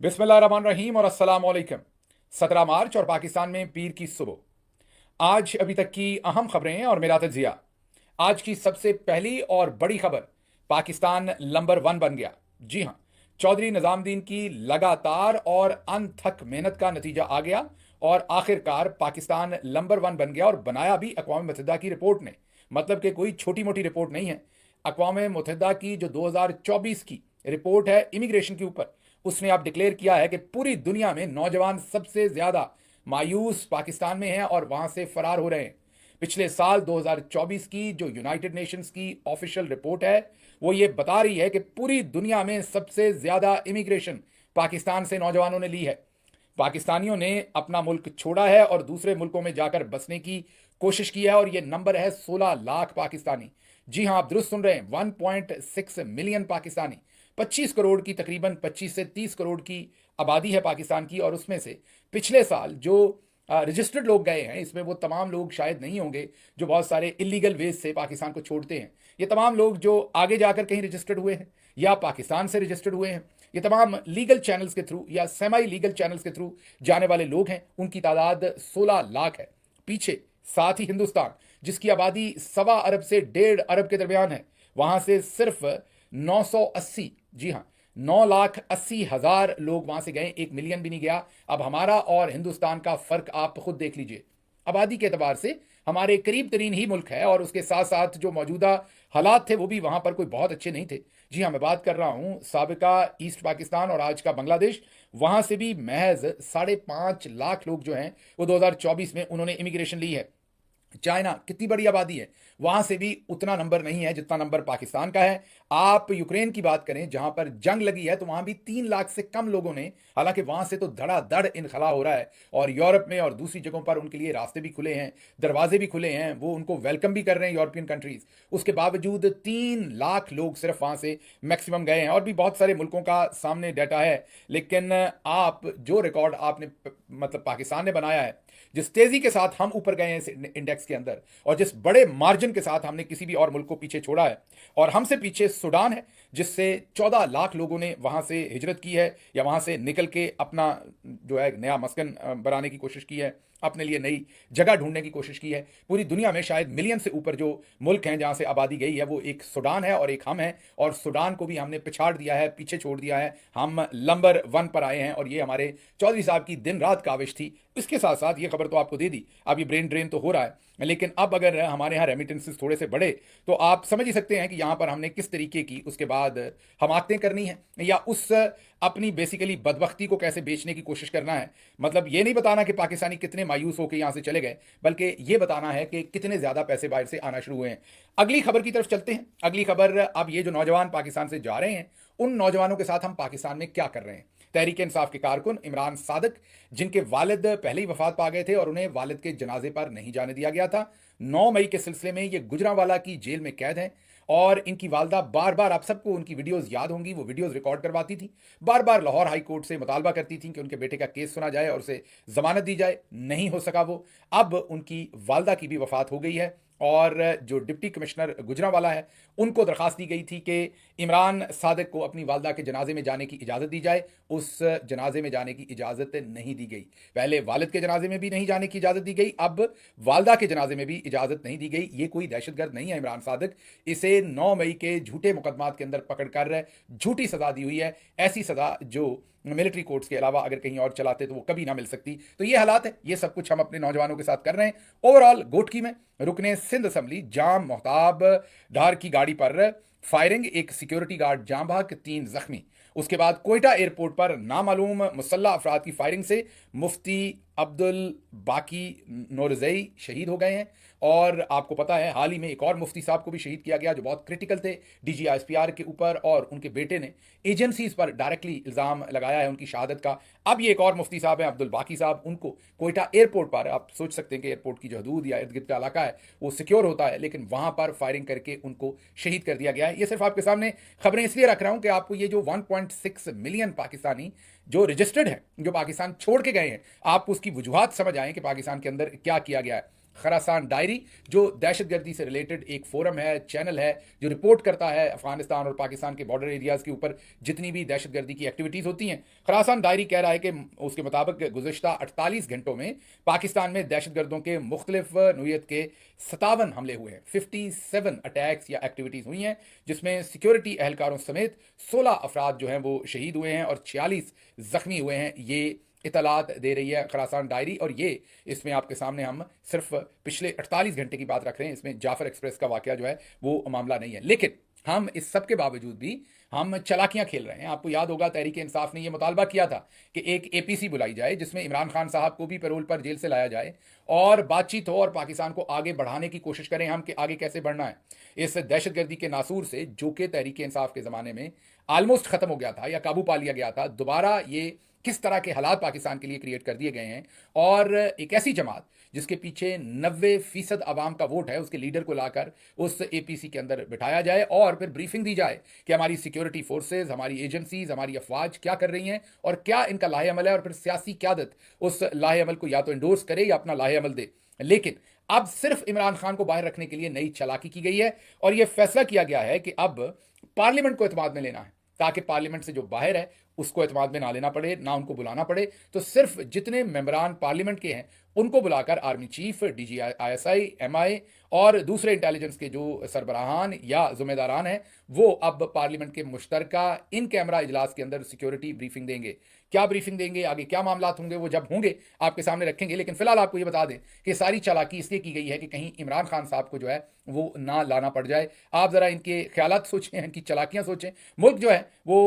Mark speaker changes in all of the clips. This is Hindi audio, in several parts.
Speaker 1: बिस्मिल्लाहिर्रहमानिर्रहीम और अस्सलाम वालेकुम। 17 मार्च और पाकिस्तान में पीर की सुबह। आज अभी तक की अहम खबरें और मेरा तजिया। आज की सबसे पहली और बड़ी खबर, पाकिस्तान नंबर 1 बन गया। जी हां, चौधरी निजामुद्दीन की लगातार और अनथक मेहनत का नतीजा आ गया और आखिरकार पाकिस्तान नंबर 1 बन गया और बनाया भी अक़वाम मुत्तहिदा की रिपोर्ट ने। मतलब कि कोई छोटी मोटी रिपोर्ट नहीं है। अक़वाम मुत्तहिदा की जो 2024 की रिपोर्ट है इमिग्रेशन के ऊपर, उसने आप डिक्लेयर किया है कि पूरी दुनिया में नौजवान सबसे ज्यादा मायूस पाकिस्तान में हैं और वहां से फरार हो रहे हैं। पिछले साल 2024 की जो यूनाइटेड नेशंस की ऑफिशियल रिपोर्ट है, वो ये बता रही है कि पूरी दुनिया में सबसे ज्यादा इमिग्रेशन पाकिस्तान से नौजवानों ने ली है। पाकिस्तानियों ने अपना मुल्क छोड़ा है और दूसरे मुल्कों में जाकर बसने की कोशिश की है और ये नंबर है 16 लाख पाकिस्तानी। जी हां, आप दुरुस्त सुन रहे हैं, 1.6 मिलियन पाकिस्तानी। 25 करोड़ की, तकरीबन 25 से 30 करोड़ की आबादी है पाकिस्तान की। और उसमें से पिछले साल जो रजिस्टर्ड लोग गए हैं, इसमें वो तमाम लोग शायद नहीं होंगे जो बहुत सारे इलीगल वेज से पाकिस्तान को छोड़ते हैं। ये तमाम लोग जो आगे जाकर कहीं रजिस्टर्ड हुए हैं या पाकिस्तान से रजिस्टर्ड हुए हैं, ये तमाम लीगल चैनल्स के थ्रू या सेमाई लीगल चैनल्स के थ्रू जाने वाले लोग हैं। उनकी तादाद 16 लाख है। पीछे साथ ही हिंदुस्तान, जिसकी आबादी 1.25 अरब से 1.5 अरब के दरमियान है, वहां से सिर्फ 980, जी हाँ, 9,80,000 लोग वहां से गए, 1 मिलियन भी नहीं गया। अब हमारा और हिंदुस्तान का फर्क आप खुद देख लीजिए। आबादी के एतबार से हमारे करीब तरीन ही मुल्क है और उसके साथ साथ जो मौजूदा हालात थे वो भी वहां पर कोई बहुत अच्छे नहीं थे। जी हाँ, मैं बात कर रहा हूं साबिका ईस्ट पाकिस्तान और आज का बांग्लादेश। वहां से भी महज 5.5 लाख लोग जो हैं वो 2024 में उन्होंने इमिग्रेशन ली है। चाइना, कितनी बड़ी आबादी है, वहां से भी उतना नंबर नहीं है जितना नंबर पाकिस्तान का है। आप यूक्रेन की बात करें, जहां पर जंग लगी है, तो वहां भी 3 लाख से कम लोगों ने, हालांकि वहां से तो धड़ाधड़ इनखला हो रहा है और यूरोप में और दूसरी जगहों पर उनके लिए रास्ते भी खुले हैं, दरवाजे भी खुले हैं, वो उनको वेलकम भी कर रहे हैं यूरोपियन कंट्रीज। उसके बावजूद 3 लाख लोग सिर्फ वहां से मैक्सिमम गए हैं। और भी बहुत सारे मुल्कों का सामने डाटा है, लेकिन आप जो रिकॉर्ड आपने मतलब पाकिस्तान ने बनाया है, जिस तेजी के साथ हम ऊपर गए हैं इस इंडेक्स के अंदर और जिस बड़े मार्जिन के साथ हमने किसी भी और मुल्क को पीछे छोड़ा है, और हमसे पीछे सूडान है जिससे 14 लाख लोगों ने वहां से हिजरत की है या वहां से निकल के अपना जो है नया मस्कन बनाने की कोशिश की है, अपने लिए नई जगह ढूंढने की कोशिश की है। पूरी दुनिया में शायद मिलियन से ऊपर जो मुल्क हैं जहां से आबादी गई है, वो एक सूडान है और एक हम हैं। और सूडान को भी हमने पिछाड़ दिया है, पीछे छोड़ दिया है। हम नंबर 1 पर आए हैं और ये हमारे चौधरी साहब की दिन रात काविश थी। इसके साथ साथ ये खबर तो आपको दे दी, अब ये ब्रेन ड्रेन तो हो रहा है, लेकिन अब अगर हमारे यहाँ रेमिटेंसेस थोड़े से बढ़े तो आप समझ ही सकते हैं कि यहाँ पर हमने किस तरीके की उसके बाद हमाकतें करनी है या उस अपनी बेसिकली बदबख्ती को कैसे बेचने की कोशिश करना है। मतलब ये नहीं बताना कि पाकिस्तानी कितने मायूस होकर यहाँ से चले गए, बल्कि ये बताना है कि कितने ज़्यादा पैसे बाहर से आना शुरू हुए हैं। अगली खबर की तरफ चलते हैं। अगली खबर, अब ये जो नौजवान पाकिस्तान से जा रहे हैं, उन नौजवानों के साथ हम पाकिस्तान में क्या कर रहे हैं। तहरीक इंसाफ के कारकुन इमरान सादिक, जिनके वालिद पहले ही वफात पा गए थे और उन्हें वालिद के जनाजे पर नहीं जाने दिया गया था, 9 मई के सिलसिले में ये गुजरांवाला की जेल में कैद हैं। और इनकी वालदा बार बार, आप सबको उनकी वीडियोस याद होंगी, वो वीडियोस रिकॉर्ड करवाती थी, बार बार लाहौर हाई कोर्ट से मुतालबा करती थी कि उनके बेटे का केस सुना जाए और उसे जमानत दी जाए। नहीं हो सका वो। अब उनकी वालदा की भी वफात हो गई है और जो डिप्टी कमिश्नर गुजरांवाला है, उनको दरखास्त दी गई थी कि इमरान सादिक को अपनी वालदा के जनाजे में जाने की इजाज़त दी जाए। उस जनाजे में जाने की इजाज़त नहीं दी गई। पहले वालिद के जनाजे में भी नहीं जाने की इजाज़त दी गई, अब वालदा के जनाजे में भी इजाज़त नहीं दी गई। ये कोई दहशतगर्द नहीं है इमरान सादिक। इसे 9 मई के झूठे मुकदमात के अंदर पकड़कर झूठी सज़ा दी हुई है, ऐसी सज़ा जो मिलिट्री कोर्ट्स के अलावा अगर कहीं और चलाते तो वो कभी ना मिल सकती। तो ये हालात है, ये सब कुछ हम अपने नौजवानों के साथ कर रहे हैं। ओवरऑल गोटकी में रुकने सिंध असम्बली जाम मोहताब डार की गाड़ी पर फायरिंग, एक सिक्योरिटी गार्ड जाम बहक, 3 जख्मी। उसके बाद कोयटा एयरपोर्ट पर नामालूम मुसल्लह अफराद की फायरिंग से मुफ्ती अब्दुल बाकी नोरजई शहीद हो गए हैं। और आपको पता है हाल ही में एक और मुफ्ती साहब को भी शहीद किया गया जो बहुत क्रिटिकल थे DGISPR के ऊपर, और उनके बेटे ने एजेंसीज पर डायरेक्टली इल्ज़ाम लगाया है उनकी शहादत का। अब ये एक और मुफ्ती साहब हैं अब्दुल बाकी साहब, उनको कोयटा एयरपोर्ट पर, आप सोच सकते हैं कि एयरपोर्ट की जो हदूद या इर्द गिर्द का इलाका है वो सिक्योर होता है, लेकिन वहां पर फायरिंग करके उनको शहीद कर दिया गया है। ये सिर्फ आपके सामने खबरें इसलिए रख रहा हूं कि आपको ये जो 1.6 मिलियन पाकिस्तानी जो रजिस्टर्ड है, जो पाकिस्तान छोड़ के गए हैं, आप उसकी वजूहत समझ आए कि पाकिस्तान के अंदर क्या किया गया है। खरासान डायरी, जो दहशतगर्दी से रिलेटेड एक फोरम है, चैनल है, जो रिपोर्ट करता है अफगानिस्तान और पाकिस्तान के बॉर्डर एरियाज़ के ऊपर जितनी भी दहशतगर्दी की एक्टिविटीज़ होती हैं। खरासान डायरी कह रहा है कि उसके मुताबिक गुज़िश्ता 48 घंटों में पाकिस्तान में दहशतगर्दों के मुख्तलिफ नोयत के 57 हमले हुए हैं, 57 अटैक्स या एक्टिविटीज़ हुई हैं, जिसमें सिक्योरिटी एहलकारों समेत 16 अफराद जो हैं वो शहीद हुए हैं और 46 ज़ख्मी हुए हैं। ये इतलात दे रही है खरासान डायरी, और ये इसमें आपके सामने हम सिर्फ पिछले 48 घंटे की बात रख रहे हैं। इसमें जाफर एक्सप्रेस का वाकया जो है वो मामला नहीं है। लेकिन हम इस सब के बावजूद भी हम चलाकियां खेल रहे हैं। आपको याद होगा तहरीक इंसाफ ने यह मुतालबा किया था कि एक एपीसी बुलाई जाए जिसमें इमरान खान साहब को भी पैरोल पर जेल से लाया जाए और बातचीत हो और पाकिस्तान को आगे बढ़ाने की कोशिश करें हम कि आगे कैसे बढ़ना है इस दहशतगर्दी के नासूर से, जो कि तहरीक इंसाफ के ज़माने में ऑलमोस्ट ख़त्म हो गया था या काबू पा लिया गया था। दोबारा ये किस तरह के हालात पाकिस्तान के लिए क्रिएट कर दिए गए हैं, और एक ऐसी जमात जिसके पीछे 90% आवाम का वोट है, उसके लीडर को लाकर उस एपीसी के अंदर बिठाया जाए और फिर ब्रीफिंग दी जाए कि हमारी सिक्योरिटी फोर्सेज, हमारी एजेंसीज, हमारी अफवाज क्या कर रही हैं और क्या इनका लाहे अमल है, और फिर सियासी क़यादत उस लाहे अमल को या तो इंडोर्स करे या अपना लाहे अमल दे। लेकिन अब सिर्फ इमरान खान को बाहर रखने के लिए नई चालाकी की गई है और यह फैसला किया गया है कि अब पार्लियामेंट को एतमाद में लेना है, ताकि पार्लियामेंट से जो बाहर है उसको एतमाद में ना लेना पड़े, ना उनको बुलाना पड़े। तो सिर्फ जितने मेंबरान पार्लियामेंट के हैं उनको बुलाकर army chief, DG ISI, MI और दूसरे इंटेलिजेंस के जो सरबराहान या जिम्मेदारान हैं वो अब पार्लियामेंट के मुश्तरका इन कैमरा इजलास के अंदर सिक्योरिटी ब्रीफिंग देंगे। क्या ब्रीफिंग देंगे, आगे क्या मामला होंगे, वो जब होंगे आपके सामने रखेंगे। लेकिन फिलहाल आपको ये बता दें कि सारी चालाकी इसलिए की गई है कि कहीं इमरान खान साहब को जो है वो ना लाना पड़ जाए। आप ज़रा इनके ख्यालात सोचें, इनकी चालाकियां सोचें। मुल्क जो है वो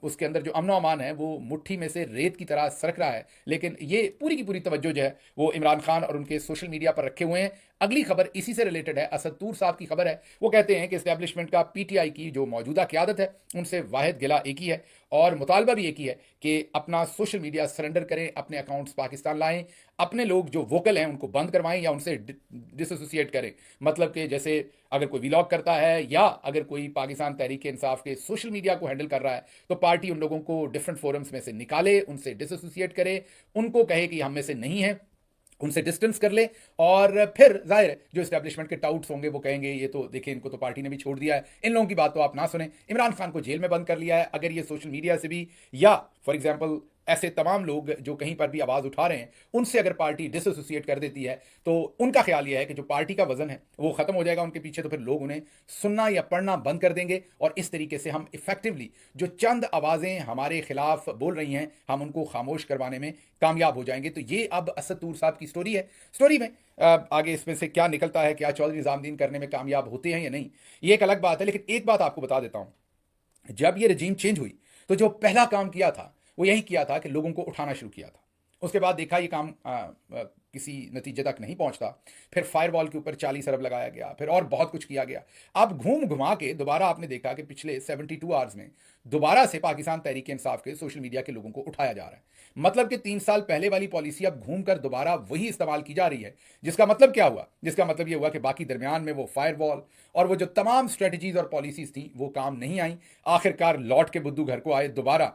Speaker 1: उसके अंदर जो अमन अमान है वो मुट्ठी में से रेत की तरह सरक रहा है, लेकिन ये पूरी की पूरी तवज्जो जो है वो इमरान खान और उनके सोशल मीडिया पर रखे हुए हैं। अगली खबर इसी से रिलेटेड है। असद तूर साहब की खबर है। वो कहते हैं कि इस्टेब्लिशमेंट का पीटीआई की जो मौजूदा क़यादत है उनसे वाहिद गिला एक ही है और मुतालबा भी एक ही है कि अपना सोशल मीडिया सरेंडर करें, अपने अकाउंट्स पाकिस्तान लाएं, अपने लोग जो वोकल हैं उनको बंद करवाएं या उनसे डिसोसिएट करें। मतलब कि जैसे अगर कोई व्लॉग करता है या अगर कोई पाकिस्तान तहरीक इंसाफ के सोशल मीडिया को हैंडल कर रहा है तो पार्टी उन लोगों को डिफरेंट फोरम्स में से निकाले, उनसे डिसोसिएट करे, उनको कहे कि हम में से नहीं है, उनसे डिस्टेंस कर ले। और फिर जाहिर है जो इस्टेब्लिशमेंट के टाउट्स होंगे वो कहेंगे ये तो देखिए इनको तो पार्टी ने भी छोड़ दिया है, इन लोगों की बात तो आप ना सुने, इमरान खान को जेल में बंद कर लिया है। अगर ये सोशल मीडिया से भी या फॉर एग्जांपल ऐसे तमाम लोग जो कहीं पर भी आवाज़ उठा रहे हैं उनसे अगर पार्टी डिसोसिएट कर देती है तो उनका ख्याल यह है कि जो पार्टी का वजन है वो ख़त्म हो जाएगा उनके पीछे, तो फिर लोग उन्हें सुनना या पढ़ना बंद कर देंगे और इस तरीके से हम इफेक्टिवली जो चंद आवाज़ें हमारे खिलाफ बोल रही हैं हम उनको खामोश करवाने में कामयाब हो जाएंगे। तो ये अब असद तूर साहब की स्टोरी है। स्टोरी में आगे इसमें से क्या निकलता है, क्या चौधरी निजामुद्दीन करने में कामयाब होते हैं या नहीं, ये एक अलग बात है। लेकिन एक बात आपको बता देता हूं, जब ये रजीम चेंज हुई तो जो पहला काम किया था वो यही किया था कि लोगों को उठाना शुरू किया था। उसके बाद देखा ये काम किसी नतीजे तक नहीं पहुंचता, फिर फायरवॉल के ऊपर 40 अरब लगाया गया, फिर और बहुत कुछ किया गया। अब घूम घुमा के दोबारा आपने देखा कि पिछले 72 आवर्स में दोबारा से पाकिस्तान तहरीक इंसाफ के सोशल मीडिया के लोगों को उठाया जा रहा है। मतलब कि 3 साल पहले वाली पॉलिसी अब घूम कर दोबारा वही इस्तेमाल की जा रही है। जिसका मतलब क्या हुआ? जिसका मतलब यह हुआ कि बाकी दरमियान में वो फायरवॉल और वो जो तमाम स्ट्रेटजीज और पॉलिसीज थी वो काम नहीं आई। आखिरकार लौट के बुद्धू घर को आए, दोबारा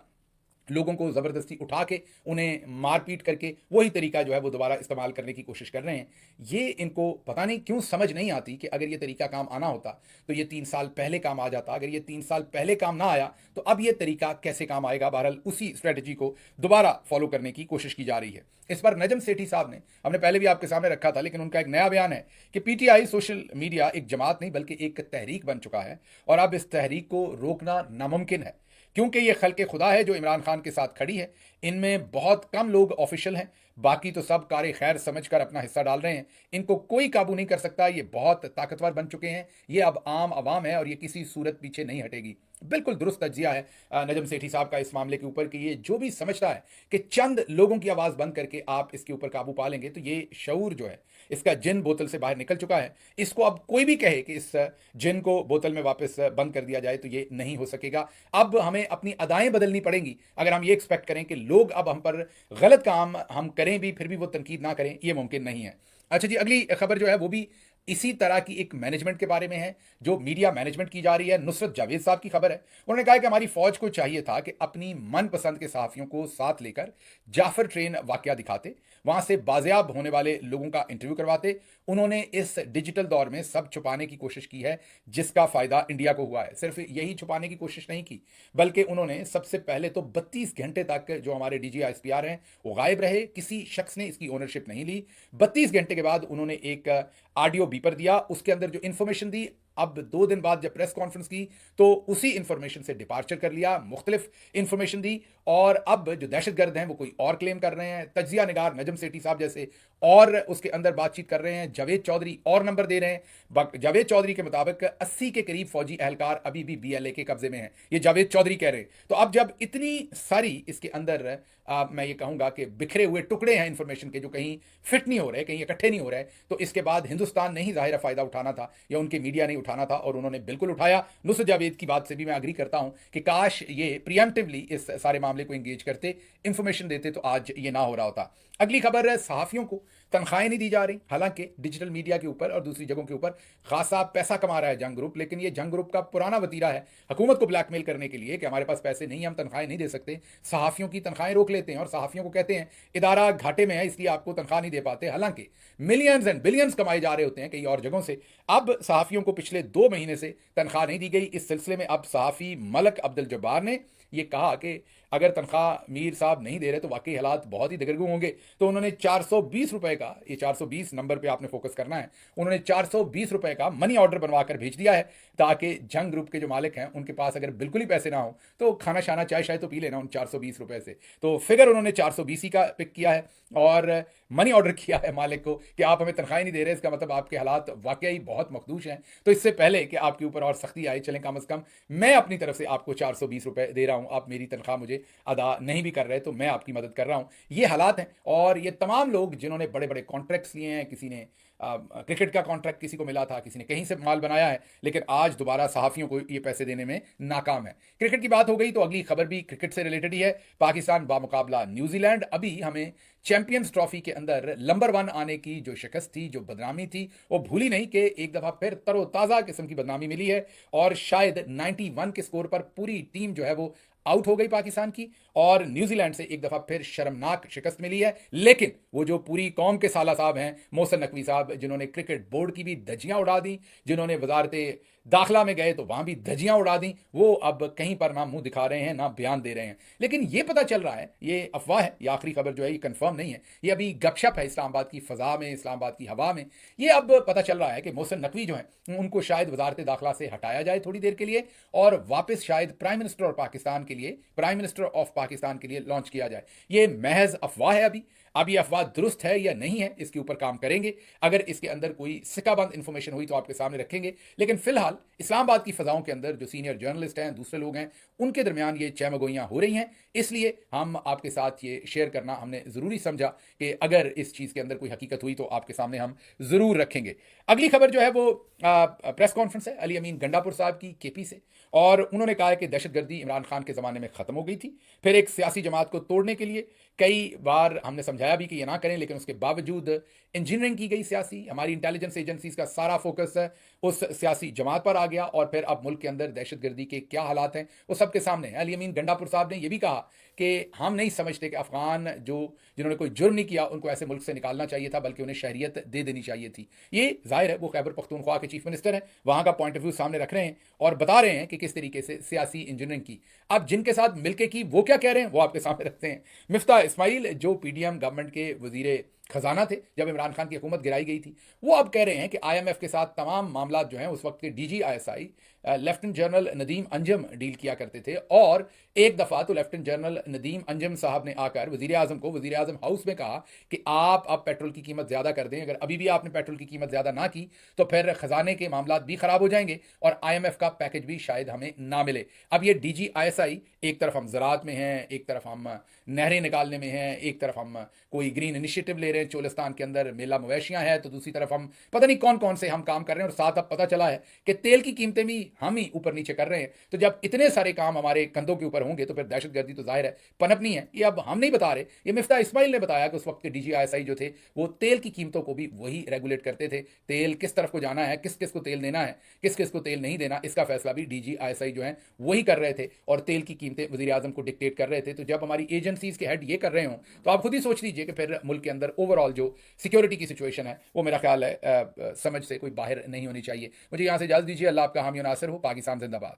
Speaker 1: लोगों को ज़बरदस्ती उठा के उन्हें मारपीट करके वही तरीका जो है वो दोबारा इस्तेमाल करने की कोशिश कर रहे हैं। ये इनको पता नहीं क्यों समझ नहीं आती कि अगर ये तरीका काम आना होता तो ये 3 साल पहले काम आ जाता, अगर ये 3 साल पहले काम ना आया तो अब ये तरीका कैसे काम आएगा। बहरहाल उसी स्ट्रेटजी को दोबारा फॉलो करने की कोशिश की जा रही है। इस पर नजम सेठी साहब ने, हमने पहले भी आपके सामने रखा था, लेकिन उनका एक नया बयान है कि पीटीआई सोशल मीडिया एक जमात नहीं बल्कि एक तहरीक बन चुका है और अब इस तहरीक को रोकना नामुमकिन है, क्योंकि ये खल्के खुदा है जो इमरान खान के साथ खड़ी है। इनमें बहुत कम लोग ऑफिशियल हैं, बाकी तो सब कार खैर समझकर अपना हिस्सा डाल रहे हैं। इनको कोई काबू नहीं कर सकता, ये बहुत ताकतवर बन चुके हैं, ये अब आम आवाम है और ये किसी सूरत पीछे नहीं हटेगी। बिल्कुल दुरुस्त तज्जिया है नजम सेठी साहब का इस मामले के ऊपर कि ये जो भी समझता है कि चंद लोगों की आवाज़ बंद करके आप इसके ऊपर काबू पा लेंगे, तो ये शऊर जो है इसका जिन बोतल से बाहर निकल चुका है। इसको अब कोई भी कहे कि इस जिन को बोतल में वापस बंद कर दिया जाए तो ये नहीं हो सकेगा। अब हमें अपनी अदाएं बदलनी पड़ेंगी अगर हम ये एक्सपेक्ट करें कि लोग अब हम पर गलत काम हम करें भी फिर भी वो तनकीद ना करें, ये मुमकिन नहीं है। अच्छा जी, अगली खबर जो है वो भी इसी तरह की एक मैनेजमेंट के बारे में है जो मीडिया मैनेजमेंट की जा रही है। नुसरत जावेद साहब की खबर है, उन्होंने कहा कि हमारी फौज को चाहिए था कि अपनी मनपसंद के सहाफियों को साथ लेकर जाफर ट्रेन वाकया दिखाते, वहां से बाजियाब होने वाले लोगों का इंटरव्यू करवाते। उन्होंने इस डिजिटल दौर में सब छुपाने की कोशिश की है जिसका फायदा इंडिया को हुआ है। सिर्फ यही छुपाने की कोशिश नहीं की, बल्कि उन्होंने सबसे पहले तो 32 घंटे तक जो हमारे DGISPR हैं वो गायब रहे, किसी शख्स ने इसकी ओनरशिप नहीं ली। 32 घंटे के बाद उन्होंने एक ऑडियो बीपर दिया, उसके अंदर जो इंफॉर्मेशन दी, अब 2 दिन बाद जब प्रेस कॉन्फ्रेंस की तो उसी इंफॉर्मेशन से डिपार्चर कर लिया, मुख्तलिफ इंफॉर्मेशन दी। और अब जो दहशतगर्द हैं वो कोई और क्लेम कर रहे हैं, तजिया निगार नजम सेठी साहब जैसे और उसके अंदर बातचीत कर रहे हैं, जावेद चौधरी और नंबर दे रहे हैं। जावेद चौधरी के मुताबिक 80 के करीब फौजी एहलकार अभी भी BLA के कब्जे में हैं, ये जावेद चौधरी कह रहे हैं। तो अब जब इतनी सारी इसके अंदर मैं ये कहूंगा कि बिखरे हुए टुकड़े हैं इंफॉर्मेशन के जो कहीं फिट नहीं हो रहे, कहीं इकट्ठे नहीं हो रहे, तो इसके बाद हिंदुस्तान ने ही जाहिर फायदा उठाना था या उनके मीडिया ने उठाना था, और उन्होंने बिल्कुल उठाया। नुसरत जावेद की बात से भी मैं अग्री करता हूं कि काश ये प्रियम्पटिवली इस सारे मामले को एंगेज करते, इंफॉर्मेशन देते, तो आज ये ना हो रहा होता। अगली खबर है, सहाफियों को तनख्वाहें नहीं दी जा रही। हालांकि डिजिटल मीडिया के ऊपर और दूसरी जगहों के ऊपर खासा पैसा कमा रहा है जंग ग्रुप, लेकिन ये जंग ग्रुप का पुराना वतीरा है हुकूमत को ब्लैकमेल करने के लिए कि हमारे पास पैसे नहीं, हम तनख्वाहें नहीं दे सकते, सहाफियों की तनख्वाहें रोक लेते हैं और सहाफियों को कहते हैं इदारा घाटे में है इसलिए आपको तनख्वाह नहीं दे पाते। हालांकि मिलियंस एंड बिलियंस कमाए जा रहे होते हैं कई और जगहों से। अब सहाफियों को पिछले 2 महीने से तनख्वाह नहीं दी गई। इस सिलसिले में अब सहाफी मलक अब्दुल जब्बार ने ये कहा कि अगर तनख्वाह मीर साहब नहीं दे रहे तो वाकई हालात बहुत ही दगरगू होंगे। तो उन्होंने 420 रुपए का, ये 420 नंबर पे आपने फोकस करना है, उन्होंने 420 रुपए का मनी ऑर्डर बनवाकर भेज दिया है ताकि जंग ग्रुप के जो मालिक हैं उनके पास अगर बिल्कुल ही पैसे ना हो तो खाना शाना चाय शाय तो पी लेना उन 420 रुपए से। तो फिगर उन्होंने 420 ही का पिक किया है और मनी ऑर्डर किया है मालिक को कि आप हमें तनख्वाह नहीं दे रहे, इसका मतलब आपके हालात वाकई बहुत मखदूश हैं। तो इससे पहले कि आपके ऊपर और सख्ती आए, चलें कम से कम मैं अपनी तरफ से आपको 420 रुपए दे रहा हूं, आप मेरी तनख्वाह मुझे अदा नहीं भी कर रहे तो मैं आपकी मदद कर रहा हूं। ये हालात हैं। और ये तमाम लोग जिन्होंने बड़े बड़े कॉन्ट्रैक्ट्स लिए हैं, किसी ने क्रिकेट का कॉन्ट्रैक्ट किसी को मिला था, किसी ने कहीं से माल बनाया है, लेकिन आज दोबारा सहाफियों को ये पैसे देने में नाकाम है। क्रिकेट की बात हो गई तो अगली खबर भी क्रिकेट से रिलेटेड ही है। पाकिस्तान बामुकाबला न्यूजीलैंड अभी हमें चैंपियंस ट्रॉफी के अंदर नंबर 1 आने की जो शिकस्त थी, जो बदनामी थी, वो भूली नहीं कि एक दफा फिर तरोताजा किस्म की बदनामी मिली है और शायद 91 के स्कोर पर पूरी टीम जो है वो आउट हो गई पाकिस्तान की और न्यूजीलैंड से एक दफा फिर शर्मनाक शिकस्त मिली है। लेकिन वो जो पूरी कौम के साला साहब हैं, मोहसिन नकवी साहब, जिन्होंने क्रिकेट बोर्ड की भी धज्जियां उड़ा दी, जिन्होंने वजारत दाखिला में गए तो वहां भी धज्जियां उड़ा दी, वो अब कहीं पर ना मुंह दिखा रहे हैं ना बयान दे रहे हैं। लेकिन ये पता चल रहा है, ये अफवाह है, ये आखिरी खबर जो है ये कंफर्म नहीं है, ये अभी गपशप है इस्लामाबाद की फजा में, इस्लामाबाद की हवा में। ये अब पता चल रहा है कि मोहसिन नकवी जो है उनको शायद वजारत दाखिला से हटाया जाए थोड़ी देर के लिए और वापस शायद प्राइम मिनिस्टर ऑफ पाकिस्तान के लिए, प्राइम मिनिस्टर ऑफ पाकिस्तान के लिए लॉन्च किया जाए। ये महज अफवाह है। अब ये अफवाह दुरुस्त है या नहीं है इसके ऊपर काम करेंगे। अगर इसके अंदर कोई सिक्काबंद इंफॉर्मेशन हुई तो आपके सामने रखेंगे। लेकिन फिलहाल इस्लामाबाद की फजाओं के अंदर जो सीनियर जर्नलिस्ट हैं, दूसरे लोग हैं, उनके दरमियान ये चहमगोइयां हो रही हैं, इसलिए हम आपके साथ ये शेयर करना हमने ज़रूरी समझा कि अगर इस चीज़ के अंदर कोई हकीकत हुई तो आपके सामने हम ज़रूर रखेंगे। अगली खबर जो है वो प्रेस कॉन्फ्रेंस है अली अमीन गंडापुर साहब की KP से, और उन्होंने कहा है कि दहशतगर्दी इमरान खान के ज़माने में ख़त्म हो गई थी। फिर एक सियासी जमात को तोड़ने के लिए कई बार हमने समझाया भी कि ये ना करें, लेकिन उसके बावजूद इंजीनियरिंग की गई सियासी, हमारी इंटेलिजेंस एजेंसीज का सारा फोकस उस सियासी जमात पर आ गया और फिर अब मुल्क के अंदर दहशतगर्दी के क्या हालात हैं वो सबके सामने है। अली अमीन गंडापुर साहब ने यह भी कहा कि हम नहीं समझते कि अफगान जिन्होंने कोई जुर्म नहीं किया उनको ऐसे मुल्क से निकालना चाहिए था, बल्कि उन्हें शहरियत दे देनी चाहिए थी। ये जाहिर है वो खैबर पख्तूनख्वा के चीफ मिनिस्टर हैं, वहां का पॉइंट ऑफ व्यू सामने रख रहे हैं और बता रहे हैं कि किस तरीके से सियासी इंजीनियरिंग की। अब जिनके साथ मिलकर की वो क्या कह रहे हैं वो आपके सामने रखते हैं। मिफ्ता इस्माइल जो PDM गवर्नमेंट के वजीर खजाना थे जब इमरान खान की हुकूमत गिराई गई थी, वो अब कह रहे हैं कि IMF के साथ तमाम मामला जो हैं उस वक्त के DGISI lieutenant general Nadeem Anjum deal किया करते थे, और एक दफ़ा तो लेफ्टिनेंट जनरल नदीम अंजम साहब ने आकर वज़ीर आज़म को वज़ीर आज़म हाउस में कहा कि आप अब पेट्रोल की कीमत ज़्यादा कर दें, अगर अभी भी आपने पेट्रोल की कीमत ज़्यादा ना की तो फिर ख़जाने के मामला भी ख़राब हो जाएंगे और IMF का पैकेज भी शायद हमें ना मिले। अब ये DGISI, एक तरफ हम ज़राअत में हैं, एक तरफ हम नहरें निकालने में हैं, एक तरफ हम कोई ग्रीन इनिशिएटिव ले रहे हैं चोलिस्तान के अंदर मेला मवेशियां है, तो दूसरी तरफ हम पता नहीं कौन कौन से हम काम कर रहे हैं, और साथ अब पता चला है कि तेल की कीमतें भी हम ही ऊपर नीचे कर रहे हैं। तो जब इतने सारे काम हमारे कंधों के ऊपर होंगे तो फिर दहशतगर्दी तो जाहिर है पनपनी है। ये अब हम नहीं बता रहे, ये मिफ्ता इस्माइल ने बताया कि उस वक्त के DGISI जो थे वो तेल की कीमतों को भी वही रेगुलेट करते थे। तेल किस तरफ को जाना है, किस किस को तेल देना है, किस किस को तेल नहीं देना, इसका फैसला भी DGISI जो है वही कर रहे थे, और तेल की कीमतें वजीर आजम को डिक्टेट कर रहे थे। तो जब हमारी एजेंसीज के हेड ये कर रहे हों तो आप खुद ही सोच लीजिए कि फिर मुल्क के अंदर ओवरऑल जो सिक्योरिटी की सिचुएशन है वो मेरा ख्याल है समझ से कोई बाहर नहीं होनी चाहिए। मुझे यहाँ से इजाजत दीजिए। अल्लाह आपका हामी और नासिर हो। पाकिस्तान जिंदाबाद।